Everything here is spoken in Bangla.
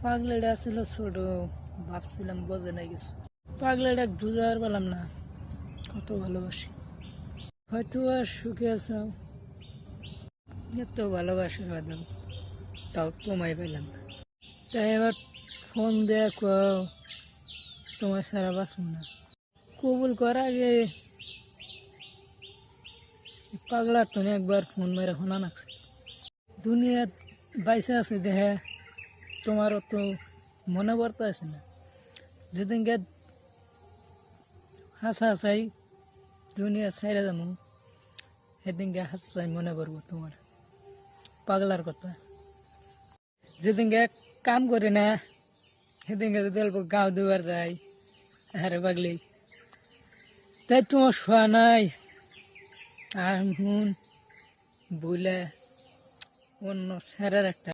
পাগলাটা ছিল ছোট, ভাবছিলাম বোঝে নাই কিছু। পাগলাটা বুঝার পেলাম না কত ভালোবাসি। হয়তো আর সুখে আছো, এত ভালোবাসার বাদেও তাও তোমায় পেলাম না। তাই এবার ফোন দেয়া কও তোমার সারা বাঁচুন না। কবুল করার আগে পাগলার তো একবার ফোন মেরে ফোনা নাকছে। দুনিয়ার বাইসে আছে দেখে তোমারও তো মনে পড়তে আছে না। যেদিনকে হাসা হাসাই দুনিয়া ছাইরা যাবো, সেদিনকে হাসাই মনে পড়বো তোমার পাগলার কথা। যেদিনকে কাম করি না সেদিনকে যদি অল্প গাও দুবার যাই, আরে পাগলি তাই তোমার শোয়া নাই। আর হুন বলে অন্য স্যারের একটা